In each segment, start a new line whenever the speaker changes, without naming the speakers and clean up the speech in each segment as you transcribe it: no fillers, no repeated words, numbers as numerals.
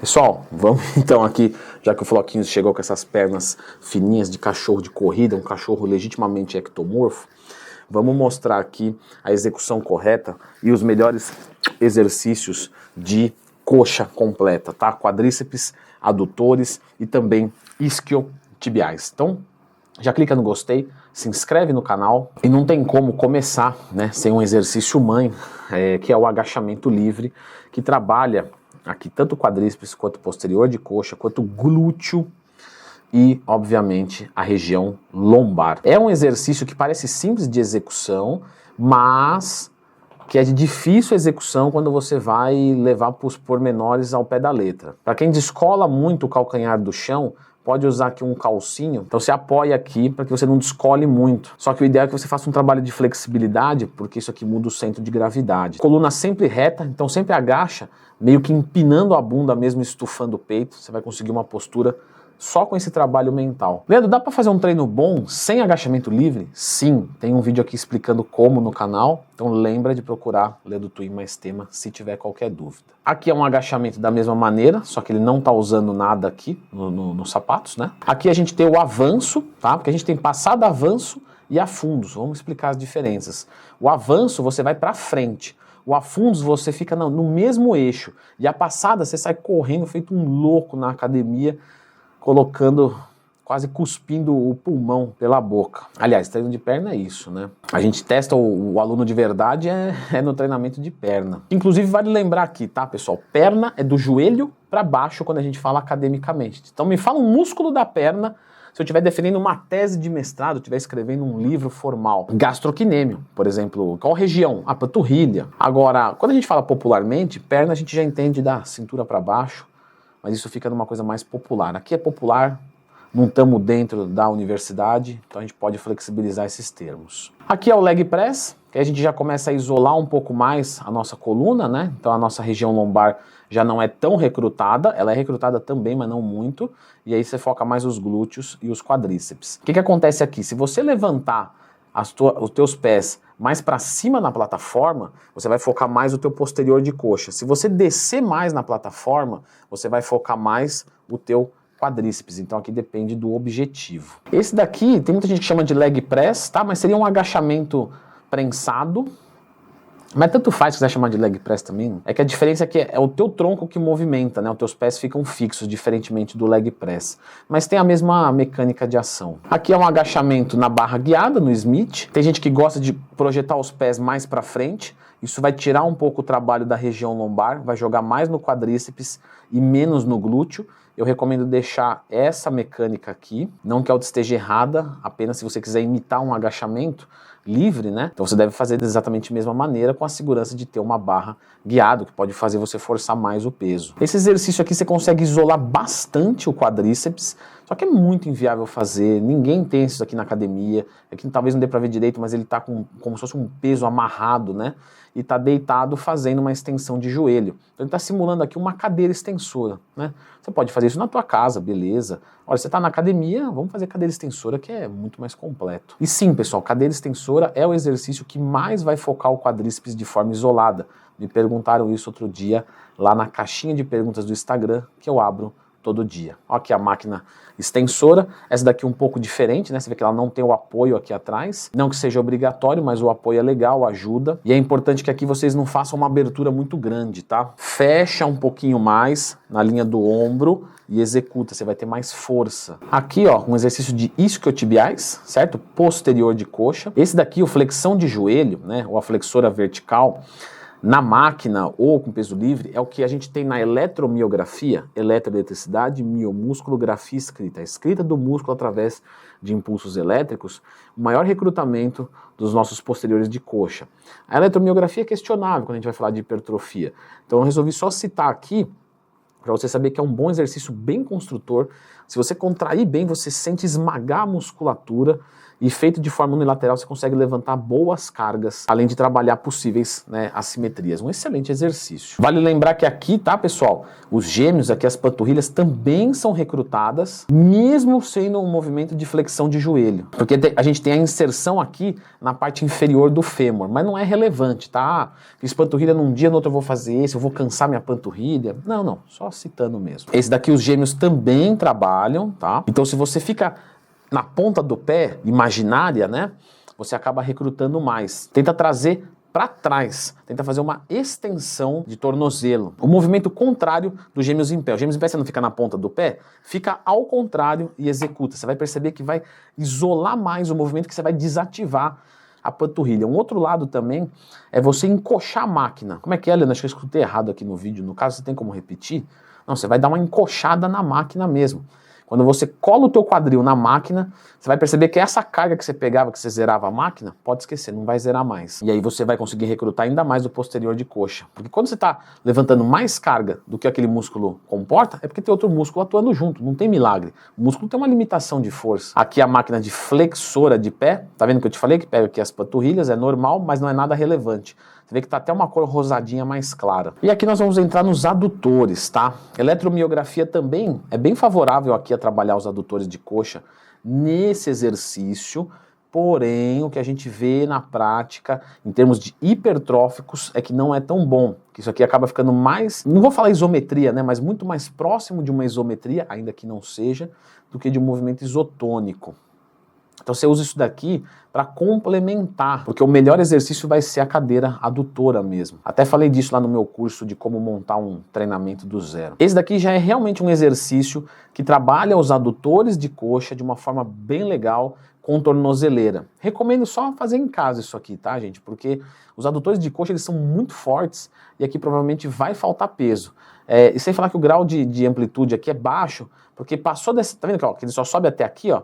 Pessoal, vamos então aqui, já que o Floquinho chegou com essas pernas fininhas de cachorro de corrida, um cachorro legitimamente ectomorfo, vamos mostrar aqui a execução correta e os melhores exercícios de coxa completa, tá? Quadríceps, adutores e também isquiotibiais. Então, já clica no gostei, se inscreve no canal e não tem como começar, né, sem um exercício mãe, que é o agachamento livre, que trabalha aqui tanto quadríceps quanto posterior de coxa, quanto glúteo e, obviamente, a região lombar. É um exercício que parece simples de execução, mas que é de difícil execução quando você vai levar para os pormenores ao pé da letra. Para quem descola muito o calcanhar do chão, pode usar aqui um calcinho, então você apoia aqui para que você não descole muito. Só que o ideal é que você faça um trabalho de flexibilidade, porque isso aqui muda o centro de gravidade. Coluna sempre reta, então sempre agacha, meio que empinando a bunda mesmo, estufando o peito, você vai conseguir uma postura só com esse trabalho mental. Leandro, dá para fazer um treino bom sem agachamento livre? Sim, tem um vídeo aqui explicando como no canal, então lembra de procurar Leandro Twin mais tema se tiver qualquer dúvida. Aqui é um agachamento da mesma maneira, só que ele não está usando nada aqui nos sapatos, né? Aqui a gente tem o avanço, tá? Porque a gente tem passado, avanço e afundos. Vamos explicar as diferenças. O avanço você vai para frente. O afundos você fica no mesmo eixo. E a passada você sai correndo feito um louco na academia, colocando, quase cuspindo o pulmão pela boca. Aliás, treino de perna é isso, né? A gente testa o aluno de verdade no treinamento de perna. Inclusive, vale lembrar aqui, tá, pessoal? Perna é do joelho para baixo quando a gente fala academicamente. Então me fala um músculo da perna se eu estiver defendendo uma tese de mestrado, estiver escrevendo um livro formal. Gastrocnêmio, por exemplo. Qual região? A panturrilha. Agora, quando a gente fala popularmente, perna a gente já entende da cintura para baixo, mas isso fica numa coisa mais popular. Aqui é popular, não estamos dentro da universidade, então a gente pode flexibilizar esses termos. Aqui é o leg press, que a gente já começa a isolar um pouco mais a nossa coluna, né? Então a nossa região lombar já não é tão recrutada, ela é recrutada também, mas não muito, e aí você foca mais os glúteos e os quadríceps. O que acontece aqui? Se você levantar os teus pés mais para cima na plataforma, você vai focar mais o teu posterior de coxa. Se você descer mais na plataforma, você vai focar mais o teu quadríceps. Então aqui depende do objetivo. Esse daqui, tem muita gente que chama de leg press, tá? Mas seria um agachamento prensado. Mas tanto faz se quiser chamar de leg press também. É que a diferença é que é o teu tronco que movimenta, né? Os teus pés ficam fixos, diferentemente do leg press. Mas tem a mesma mecânica de ação. Aqui é um agachamento na barra guiada, no Smith. Tem gente que gosta de projetar os pés mais para frente. Isso vai tirar um pouco o trabalho da região lombar, vai jogar mais no quadríceps e menos no glúteo. Eu recomendo deixar essa mecânica aqui, não que ela esteja errada, apenas se você quiser imitar um agachamento livre, né? Então você deve fazer exatamente da mesma maneira, com a segurança de ter uma barra guiada, que pode fazer você forçar mais o peso. Esse exercício aqui você consegue isolar bastante o quadríceps, só que é muito inviável fazer, ninguém tem isso aqui na academia, aqui talvez não dê pra ver direito, mas ele tá como se fosse um peso amarrado, né? E tá deitado fazendo uma extensão de joelho. Então ele tá simulando aqui uma cadeira extensora, né? Você pode fazer isso na tua casa, beleza. Olha, você tá na academia, vamos fazer cadeira extensora, que é muito mais completo. E sim, pessoal, cadeira extensora é o exercício que mais vai focar o quadríceps de forma isolada. Me perguntaram isso outro dia lá na caixinha de perguntas do Instagram, que eu abro todo dia. Olha aqui a máquina extensora, essa daqui um pouco diferente, né? Você vê que ela não tem o apoio aqui atrás, não que seja obrigatório, mas o apoio é legal, ajuda. E é importante que aqui vocês não façam uma abertura muito grande, tá? Fecha um pouquinho mais na linha do ombro e executa, você vai ter mais força. Aqui, ó, um exercício de isquiotibiais, certo? Posterior de coxa. Esse daqui, o flexão de joelho, né? Ou a flexora vertical, na máquina ou com peso livre, é o que a gente tem na eletromiografia, eletroeletricidade, miomúsculografia escrita. A escrita do músculo através de impulsos elétricos, o maior recrutamento dos nossos posteriores de coxa. A eletromiografia é questionável quando a gente vai falar de hipertrofia. Então eu resolvi só citar aqui, para você saber que é um bom exercício bem construtor. Se você contrair bem, você sente esmagar a musculatura e feito de forma unilateral você consegue levantar boas cargas, além de trabalhar possíveis, né, assimetrias. Um excelente exercício. Vale lembrar que aqui, tá, pessoal, os gêmeos, aqui as panturrilhas também são recrutadas, mesmo sendo um movimento de flexão de joelho. Porque a gente tem a inserção aqui na parte inferior do fêmur, mas não é relevante, tá? Fiz panturrilha num dia, no outro eu vou fazer esse, eu vou cansar minha panturrilha. Não, não, só citando mesmo. Esse daqui os gêmeos também trabalham, tá? Então se você fica na ponta do pé, imaginária, né? Você acaba recrutando mais. Tenta trazer para trás, tenta fazer uma extensão de tornozelo. O movimento contrário do gêmeos em pé. O gêmeos em pé você não fica na ponta do pé, fica ao contrário e executa. Você vai perceber que vai isolar mais o movimento, que você vai desativar a panturrilha. Um outro lado também é você encoxar a máquina. Como é que é, Leandro? Acho que eu escutei errado aqui no vídeo. No caso, você tem como repetir? Não, você vai dar uma encoxada na máquina mesmo. Quando você cola o teu quadril na máquina, você vai perceber que essa carga que você pegava, que você zerava a máquina, pode esquecer, não vai zerar mais. E aí você vai conseguir recrutar ainda mais o posterior de coxa. Porque quando você está levantando mais carga do que aquele músculo comporta, é porque tem outro músculo atuando junto, não tem milagre. O músculo tem uma limitação de força. Aqui a máquina de flexora de pé, tá vendo que eu te falei que pega aqui as panturrilhas, é normal, mas não é nada relevante. Você vê que tá até uma cor rosadinha mais clara. E aqui nós vamos entrar nos adutores, tá? Eletromiografia também é bem favorável aqui a trabalhar os adutores de coxa nesse exercício, porém o que a gente vê na prática, em termos de hipertróficos, é que não é tão bom. Que isso aqui acaba ficando mais, não vou falar isometria, né? Mas muito mais próximo de uma isometria, ainda que não seja, do que de um movimento isotônico. Então você usa isso daqui para complementar, porque o melhor exercício vai ser a cadeira adutora mesmo. Até falei disso lá no meu curso de como montar um treinamento do zero. Esse daqui já é realmente um exercício que trabalha os adutores de coxa de uma forma bem legal, com tornozeleira. Recomendo só fazer em casa isso aqui, tá, gente? Porque os adutores de coxa eles são muito fortes e aqui provavelmente vai faltar peso. E sem falar que o grau de amplitude aqui é baixo, porque passou desse, tá vendo que, ó, que ele só sobe até aqui, ó.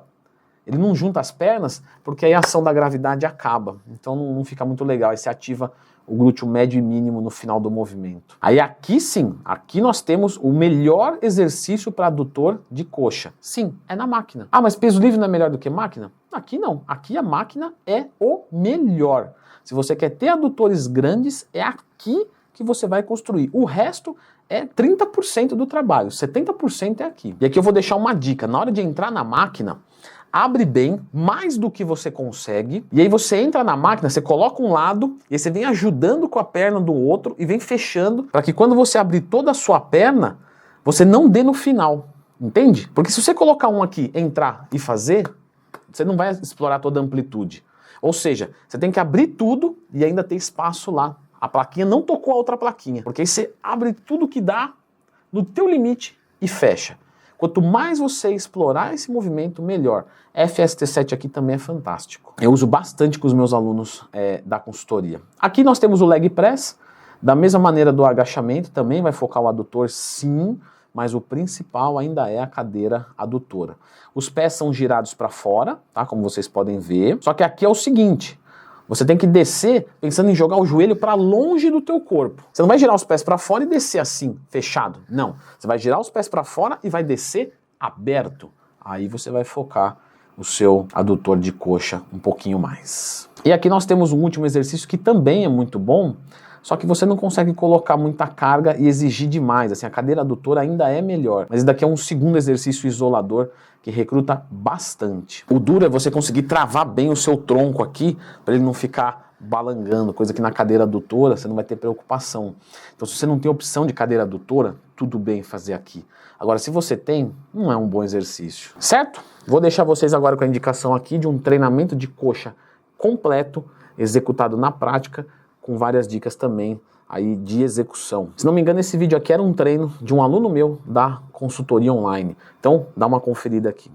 Ele não junta as pernas, porque aí a ação da gravidade acaba. Então não fica muito legal. Aí você ativa o glúteo médio e mínimo no final do movimento. Aí aqui sim, aqui nós temos o melhor exercício para adutor de coxa. Sim, é na máquina. Ah, mas peso livre não é melhor do que máquina? Aqui não. Aqui a máquina é o melhor. Se você quer ter adutores grandes, é aqui que você vai construir. O resto é 30% do trabalho, 70% é aqui. E aqui eu vou deixar uma dica. Na hora de entrar na máquina, abre bem, mais do que você consegue, e aí você entra na máquina, você coloca um lado, e aí você vem ajudando com a perna do outro, e vem fechando, para que quando você abrir toda a sua perna, você não dê no final, entende? Porque se você colocar um aqui, entrar e fazer, você não vai explorar toda a amplitude. Ou seja, você tem que abrir tudo e ainda ter espaço lá. A plaquinha não tocou a outra plaquinha, porque aí você abre tudo que dá no teu limite e fecha. Quanto mais você explorar esse movimento, melhor. FST7 aqui também é fantástico. Eu uso bastante com os meus alunos da consultoria. Aqui nós temos o leg press, da mesma maneira do agachamento, também vai focar o adutor sim, mas o principal ainda é a cadeira adutora. Os pés são girados para fora, tá? Como vocês podem ver. Só que aqui é o seguinte, você tem que descer pensando em jogar o joelho para longe do teu corpo. Você não vai girar os pés para fora e descer assim, fechado. Não. Você vai girar os pés para fora e vai descer aberto. Aí você vai focar o seu adutor de coxa um pouquinho mais. E aqui nós temos um último exercício que também é muito bom, só que você não consegue colocar muita carga e exigir demais. Assim, a cadeira adutora ainda é melhor. Mas esse daqui é um segundo exercício isolador que recruta bastante. O duro é você conseguir travar bem o seu tronco aqui, para ele não ficar balangando, coisa que na cadeira adutora você não vai ter preocupação. Então se você não tem opção de cadeira adutora, tudo bem fazer aqui. Agora se você tem, não é um bom exercício. Certo? Vou deixar vocês agora com a indicação aqui de um treinamento de coxa completo, executado na prática, com várias dicas também aí de execução. Se não me engano, esse vídeo aqui era um treino de um aluno meu da consultoria online. Então, dá uma conferida aqui.